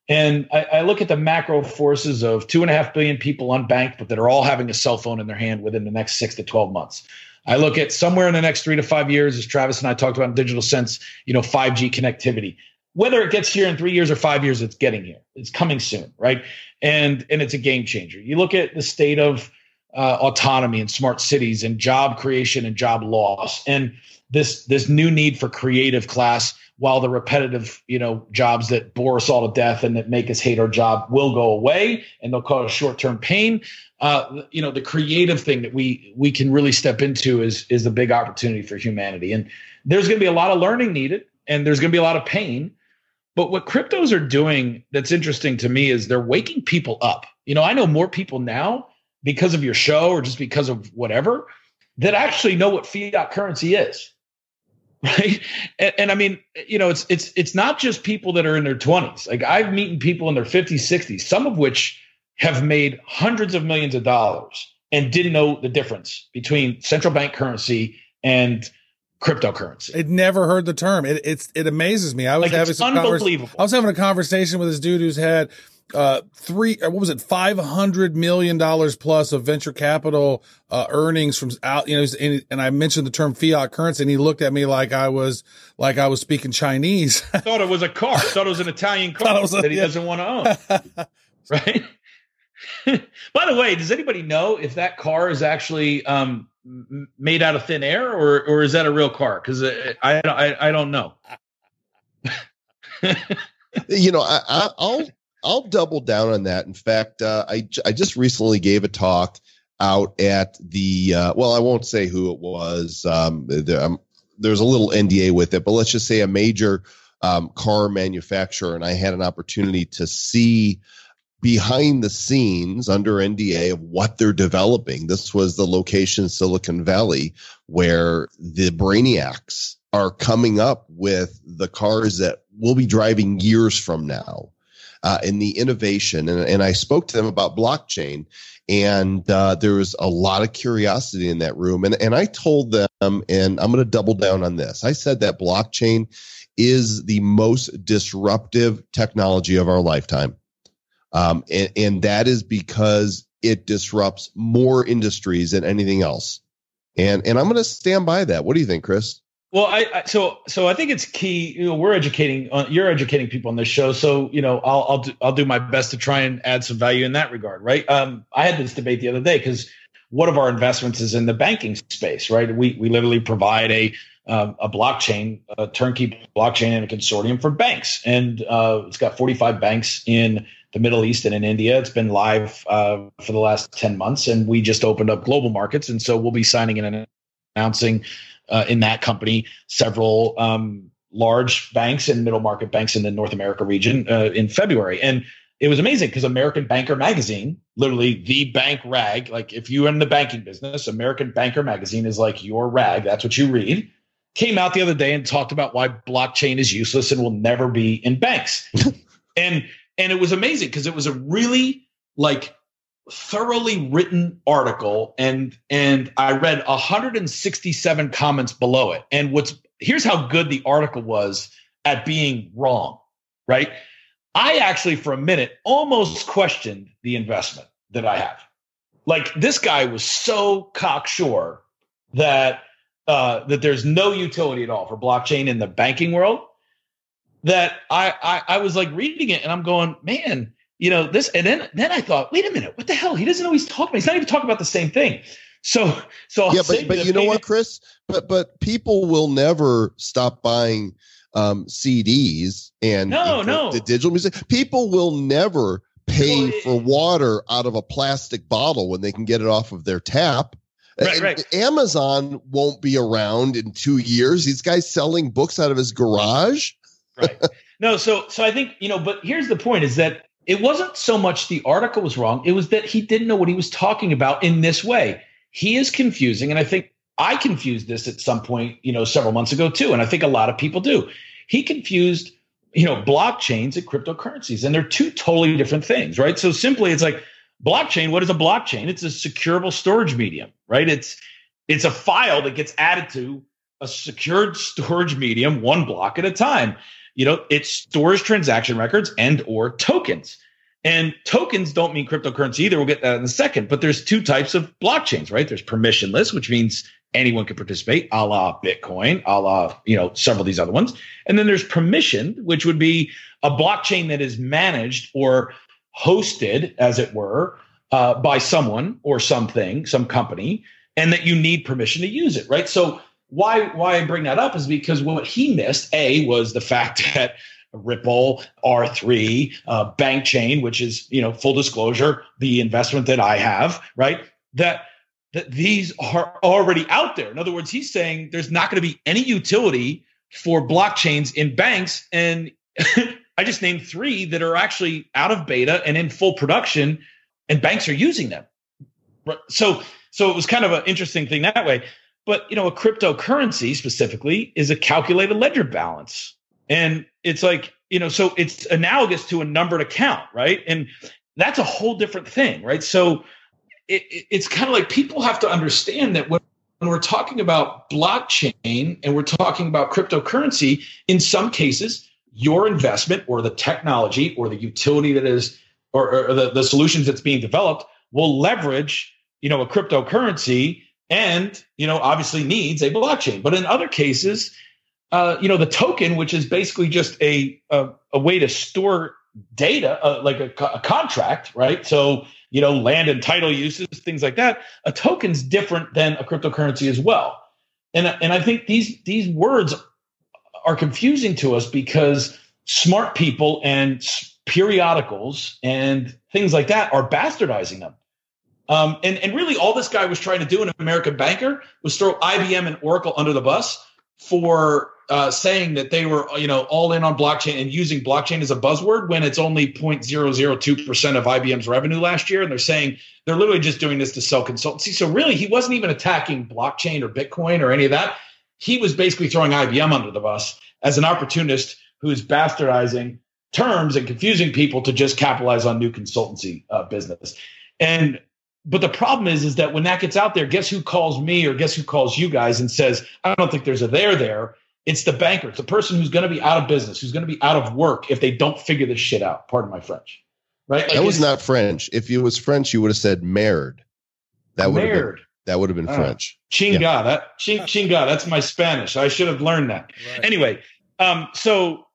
And I look at the macro forces of 2.5 billion people unbanked, but that are all having a cell phone in their hand within the next 6 to 12 months. I look at somewhere in the next 3 to 5 years, as Travis and I talked about in Digital Sense, 5G connectivity. Whether it gets here in 3 years or 5 years, it's getting here. It's coming soon, right? And it's a game changer. You look at the state of autonomy and smart cities and job creation and job loss, and this new need for creative class, while the repetitive, jobs that bore us all to death and that make us hate our job will go away, and they'll cause short-term pain. The creative thing that we can really step into is a big opportunity for humanity. And there's going to be a lot of learning needed, and there's going to be a lot of pain. But what cryptos are doing that's interesting to me is they're waking people up. I know more people now because of your show or just because of whatever that actually know what fiat currency is. Right. And I mean, it's not just people that are in their 20s. Like, I've meeting people in their 50s, 60s, some of which have made hundreds of millions of dollars and didn't know the difference between central bank currency and cryptocurrency. I'd never heard the term. It amazes me. I was having a conversation with this dude who's had $500 million plus of venture capital earnings from out, and I mentioned the term fiat currency, and he looked at me like I was speaking Chinese. Thought it was a car. Thought it was an Italian car that he doesn't want to own. Right. By the way, does anybody know if that car is actually made out of thin air, or is that a real car? Because I don't know. I'll double down on that. In fact, I just recently gave a talk out at the I won't say who it was. There's a little NDA with it, but let's just say a major car manufacturer, and I had an opportunity to see behind the scenes under NDA of what they're developing. This was the location, Silicon Valley, where the brainiacs are coming up with the cars that we'll be driving years from now. in the innovation. And I spoke to them about blockchain, and there was a lot of curiosity in that room. And I told them, and I'm going to double down on this. I said that blockchain is the most disruptive technology of our lifetime. And that is because it disrupts more industries than anything else. And I'm going to stand by that. What do you think, Chris? Well, so I think it's key. You're educating people on this show. So, I'll do my best to try and add some value in that regard. Right. I had this debate the other day because one of our investments is in the banking space. Right. We literally provide a blockchain, a turnkey blockchain and a consortium for banks. And it's got 45 banks in the Middle East and in India. It's been live for the last 10 months, and we just opened up global markets. And so we'll be signing and announcing in that company several large banks and middle market banks in the North America region in February. And it was amazing because American Banker Magazine, literally the bank rag, like if you're in the banking business, American Banker Magazine is like your rag. That's what you read. Came out the other day and talked about why blockchain is useless and will never be in banks. And it was amazing because it was a really thoroughly written article, and I read 167 comments below it. And here's how good the article was at being wrong, right? I actually, for a minute, almost questioned the investment that I have. Like, this guy was so cocksure that there's no utility at all for blockchain in the banking world that I was like reading it and I'm going, man, this, and then I thought, wait a minute, what the hell? He doesn't know he's talking about. He's not even talking about the same thing. So yeah, but you know what, Chris? But people will never stop buying CDs and the digital music. People will never pay for water out of a plastic bottle when they can get it off of their tap. Right. Amazon won't be around in 2 years. These guys selling books out of his garage. Right. No, so I think, but here's the point is that it wasn't so much the article was wrong. It was that he didn't know what he was talking about in this way. He is confusing. And I think I confused this at some point, several months ago too. And I think a lot of people do. He confused, blockchains and cryptocurrencies, and they're two totally different things, right? So simply it's like blockchain. What is a blockchain? It's a securable storage medium, right? It's a file that gets added to a secured storage medium, one block at a time. It stores transaction records and or tokens. And tokens don't mean cryptocurrency either. We'll get that in a second. But there's two types of blockchains, right? There's permissionless, which means anyone can participate, a la Bitcoin, a la, several of these other ones. And then there's permissioned, which would be a blockchain that is managed or hosted, as it were, by someone or something, some company, and that you need permission to use it, right? So why I bring that up is because what he missed, was the fact that Ripple, R3, Bank Chain, which is, full disclosure, the investment that I have, right? That these are already out there. In other words, he's saying there's not going to be any utility for blockchains in banks. And I just named 3 that are actually out of beta and in full production, and banks are using them. So it was kind of an interesting thing that way. But, a cryptocurrency specifically is a calculated ledger balance. And it's like, so it's analogous to a numbered account, right? And that's a whole different thing, right? So it's kind of like people have to understand that when we're talking about blockchain and we're talking about cryptocurrency, in some cases, your investment or the technology or the utility that is, or the solutions that's being developed will leverage, a cryptocurrency and, obviously needs a blockchain. But in other cases, the token, which is basically just a way to store data, like a contract, right? So, land and title uses, things like that. A token's different than a cryptocurrency as well. And I think these words are confusing to us because smart people and periodicals and things like that are bastardizing them. And really all this guy was trying to do in American Banker was throw IBM and Oracle under the bus for saying that they were, all in on blockchain and using blockchain as a buzzword when it's only 0.002% of IBM's revenue last year. And they're saying they're literally just doing this to sell consultancy. So really, he wasn't even attacking blockchain or Bitcoin or any of that. He was basically throwing IBM under the bus as an opportunist who's bastardizing terms and confusing people to just capitalize on new consultancy business. But the problem is that when that gets out there, guess who calls me or guess who calls you guys and says, I don't think there's a there. It's the banker. It's the person who's going to be out of business, who's going to be out of work if they don't figure this shit out. Pardon my French. Right? Like that was not French. If it was French, you would have said merde. That would have been French. Chinga. Yeah. Chinga. That's my Spanish. I should have learned that. Right. Anyway, so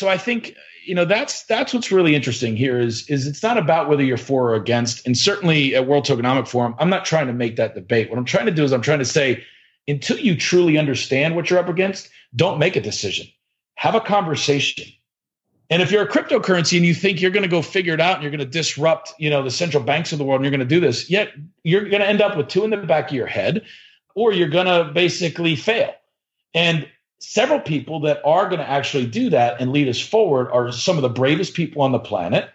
I think, that's what's really interesting here is it's not about whether you're for or against. And certainly at World Tokenomic Forum, I'm not trying to make that debate. What I'm trying to do is I'm trying to say, until you truly understand what you're up against, don't make a decision. Have a conversation. And if you're a cryptocurrency and you think you're going to go figure it out and you're going to disrupt, the central banks of the world and you're going to do this, yet you're going to end up with two in the back of your head, or you're going to basically fail. And several people that are going to actually do that and lead us forward are some of the bravest people on the planet.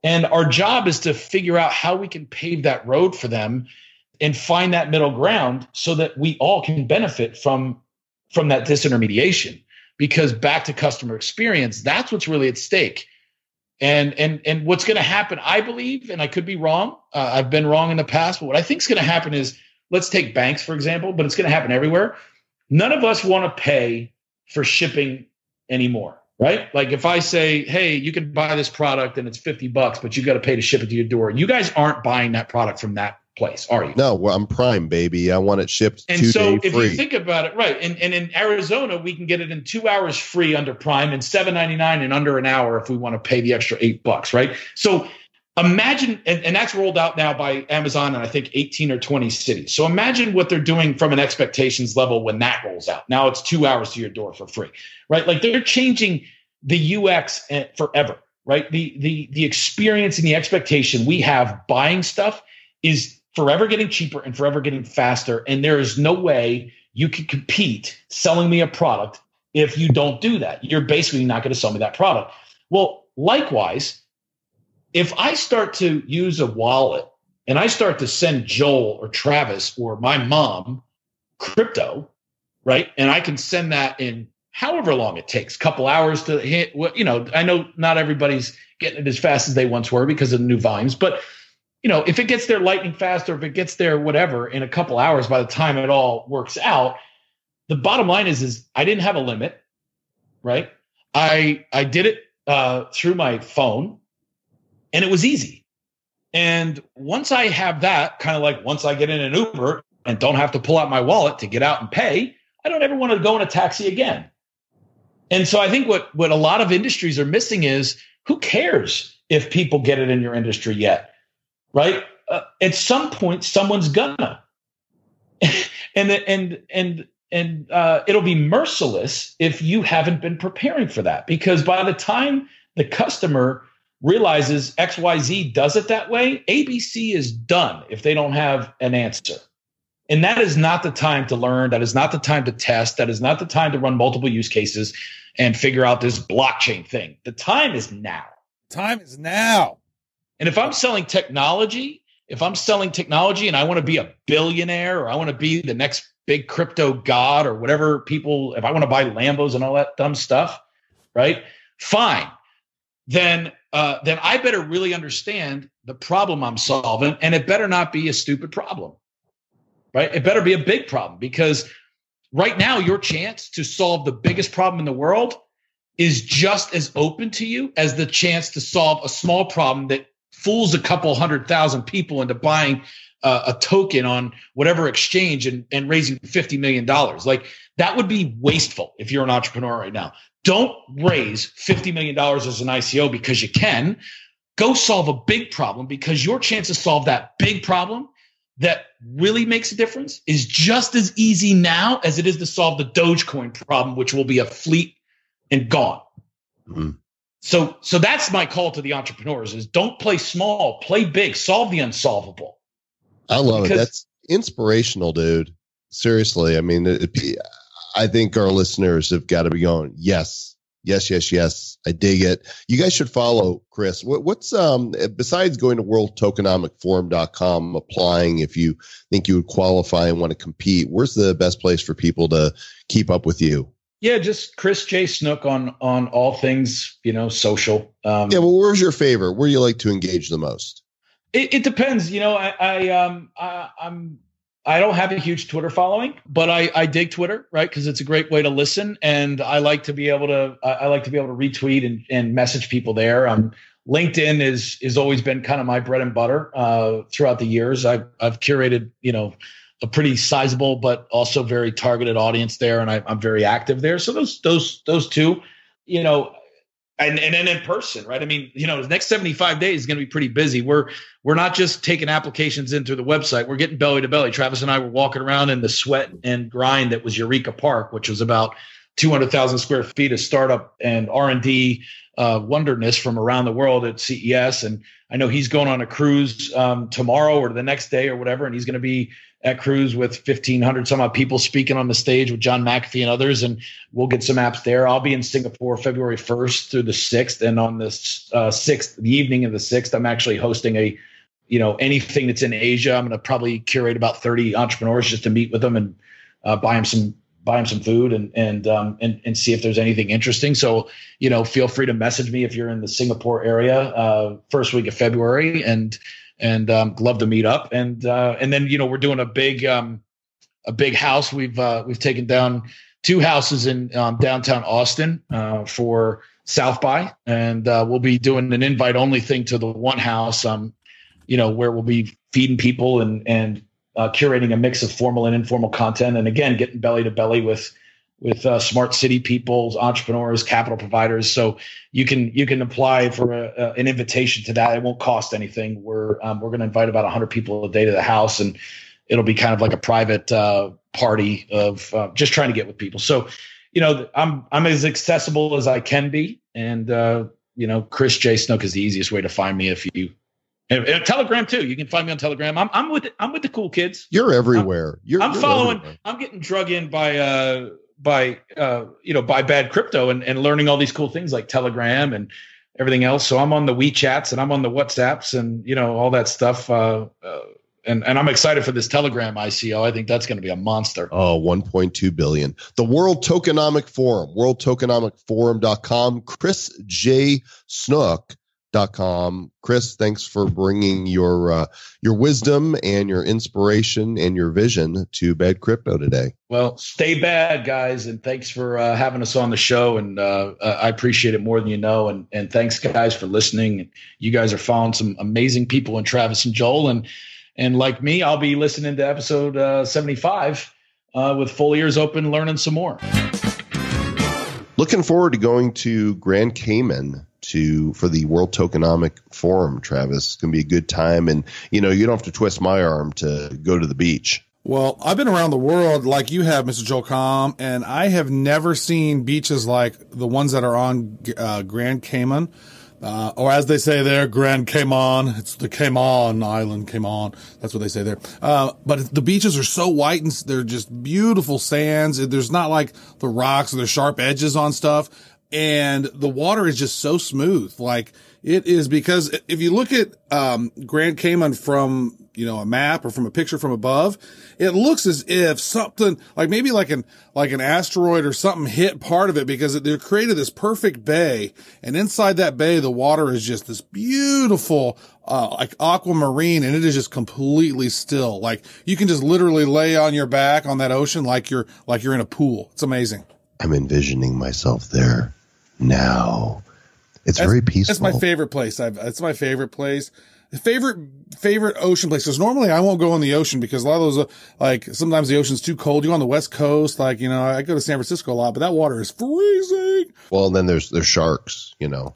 And our job is to figure out how we can pave that road for them and find that middle ground so that we all can benefit from that disintermediation. Because back to customer experience, that's what's really at stake. And what's going to happen, I believe, and I could be wrong. I've been wrong in the past, but what I think is going to happen is, let's take banks, for example, but it's going to happen everywhere. None of us want to pay for shipping anymore, right? Like if I say, hey, you can buy this product and it's $50, but you got to pay to ship it to your door. You guys aren't buying that product from that place, are you? No, well, I'm Prime, baby. I want it shipped 2 days free. And so if you think about it, right, and in Arizona, we can get it in 2 hours free under Prime and $7.99 in under an hour if we want to pay the extra $8, right? So imagine, and that's rolled out now by Amazon in I think 18 or 20 cities. So imagine what they're doing from an expectations level when that rolls out. Now it's 2 hours to your door for free, right? Like they're changing the UX forever, right? The experience and the expectation we have buying stuff is forever getting cheaper and forever getting faster. And there is no way you can compete selling me a product if you don't do that. You're basically not going to sell me that product. Well, likewise, if I start to use a wallet and I start to send Joel or Travis or my mom crypto, right? And I can send that in however long it takes, couple hours to hit, I know not everybody's getting it as fast as they once were because of the new volumes, but if it gets there lightning fast or if it gets there whatever in a couple hours by the time it all works out, the bottom line is I didn't have a limit, right? I did it through my phone and it was easy. And once I have that, kind of like once I get in an Uber and don't have to pull out my wallet to get out and pay, I don't ever want to go in a taxi again. And so I think what a lot of industries are missing is who cares if people get it in your industry yet? Right? At some point, someone's gonna, and it'll be merciless if you haven't been preparing for that. Because by the time the customer realizes XYZ does it that way, ABC is done if they don't have an answer. And that is not the time to learn. That is not the time to test. That is not the time to run multiple use cases and figure out this blockchain thing. The time is now. Time is now. And if I'm selling technology and I want to be a billionaire or I want to be the next big crypto god or whatever people, if I want to buy Lambos and all that dumb stuff, right? Fine. Then I better really understand the problem I'm solving, and it better not be a stupid problem, right? It better be a big problem, because right now your chance to solve the biggest problem in the world is just as open to you as the chance to solve a small problem that fools a couple 100,000 people into buying a token on whatever exchange and raising $50 million. Like, that would be wasteful if you're an entrepreneur right now. Don't raise $50 million as an ICO because you can. Go solve a big problem, because your chance to solve that big problem that really makes a difference is just as easy now as it is to solve the Dogecoin problem, which will be a fleet and gone. Mm-hmm. So that's my call to the entrepreneurs: is don't play small, play big, solve the unsolvable. I love it. That's inspirational, dude. Seriously. I mean, I think our listeners have got to be going, yes. I dig it. You guys should follow Chris. What's besides going to worldtokenomicforum.com, applying if you think you would qualify and want to compete, where's the best place for people to keep up with you? Yeah, just Chris J. Snook on all things, social. Yeah, well, where's your favorite? Where do you like to engage the most? It depends. I don't have a huge Twitter following, but I dig Twitter, right? Because it's a great way to listen, and I like to be able to retweet and message people there. LinkedIn is always been kind of my bread and butter throughout the years. I've curated, a pretty sizable but also very targeted audience there, and I'm very active there. So those two, and then in person, right? I mean, the next 75 days is going to be pretty busy. We're not just taking applications in through the website. We're getting belly to belly. Travis and I were walking around in the sweat and grind that was Eureka Park, which was about 200,000 square feet of startup and R&D wonderness from around the world at CES. And I know he's going on a cruise tomorrow or the next day or whatever, and he's going to be at cruise with 1,500 some odd people speaking on the stage with John McAfee and others, and we'll get some apps there. I'll be in Singapore February 1st through the 6th, and on the 6th, the evening of the 6th, I'm actually hosting anything that's in Asia. I'm going to probably curate about 30 entrepreneurs just to meet with them and buy them some food and see if there's anything interesting. So, feel free to message me if you're in the Singapore area first week of February, and love to meet up. And then, we're doing a big house. We've taken down 2 houses in downtown Austin for South by, and we'll be doing an invite only thing to the one house, where we'll be feeding people and curating a mix of formal and informal content. And again, getting belly to belly with smart city people, entrepreneurs, capital providers. So you can apply for an invitation to that. It won't cost anything. We're going to invite about 100 people a day to the house, and it'll be kind of like a private party of just trying to get with people. So, I'm as accessible as I can be, and Chris J. Snook is the easiest way to find me. And Telegram too. You can find me on Telegram. I'm with the cool kids. You're everywhere. I'm following. Everywhere. I'm getting drug in by bad crypto and learning all these cool things like Telegram and everything else. So I'm on the WeChats and I'm on the WhatsApps and all that stuff. And I'm excited for this Telegram ICO. I think that's going to be a monster. Oh, 1.2 billion. The World Tokenomic Forum, worldtokenomicforum.com, Chris J. Snook. .com. Chris, thanks for bringing your wisdom and your inspiration and your vision to Bad Crypto today. Well, stay bad, guys, and thanks for having us on the show. And I appreciate it more than you know. And thanks, guys, for listening. You guys are following some amazing people in Travis and Joel. And like me, I'll be listening to episode 75 with full ears open, learning some more. Looking forward to going to Grand Cayman for the World Tokenomic Forum, Travis. It's going to be a good time. And, you don't have to twist my arm to go to the beach. Well, I've been around the world like you have, Mr. Joel Comm, and I have never seen beaches like the ones that are on Grand Cayman. Or as they say there, Grand Cayman. It's the Cayman Island, Cayman. That's what they say there. But the beaches are so white and they're just beautiful sands. There's not like the rocks or the sharp edges on stuff. And the water is just so smooth. Like it is, because if you look at, Grand Cayman from, a map or from a picture from above, it looks as if something like maybe like an asteroid or something hit part of it, because they created this perfect bay. And inside that bay, the water is just this beautiful, like aquamarine, and it is just completely still. Like you can just literally lay on your back on that ocean like you're in a pool. It's amazing. I'm envisioning myself there now. It's very peaceful. That's my favorite place. It's my favorite place. Favorite ocean place. Because normally I won't go in the ocean because a lot of those, sometimes the ocean's too cold. You go on the West Coast, I go to San Francisco a lot, but that water is freezing. Well, then there's sharks, That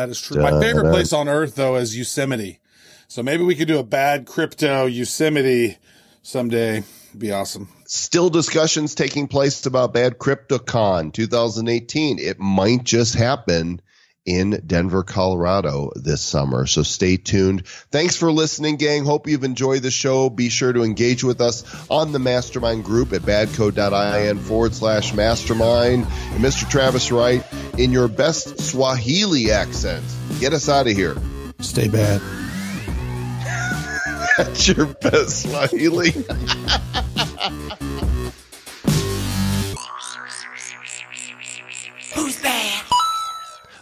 is true. My favorite place on earth, though, is Yosemite. So maybe we could do a Bad Crypto Yosemite someday. It'd be awesome. Still discussions taking place about Bad CryptoCon 2018. It might just happen in Denver, Colorado this summer. So stay tuned. Thanks for listening, gang. Hope you've enjoyed the show. Be sure to engage with us on the mastermind group at badco.in/mastermind. And Mr. Travis Wright, in your best Swahili accent, get us out of here. Stay bad. That's your best Swahili.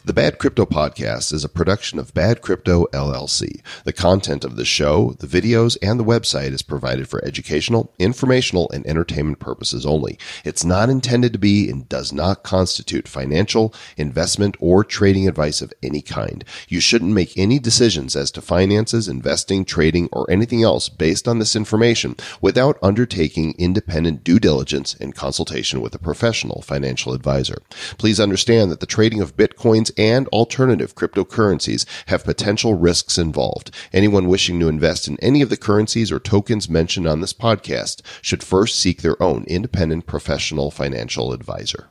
The Bad Crypto Podcast is a production of Bad Crypto LLC. The content of the show, the videos, and the website is provided for educational, informational, and entertainment purposes only. It's not intended to be and does not constitute financial, investment, or trading advice of any kind. You shouldn't make any decisions as to finances, investing, trading, or anything else based on this information without undertaking independent due diligence and consultation with a professional financial advisor. Please understand that the trading of Bitcoins and alternative cryptocurrencies have potential risks involved. Anyone wishing to invest in any of the currencies or tokens mentioned on this podcast should first seek their own independent professional financial advisor.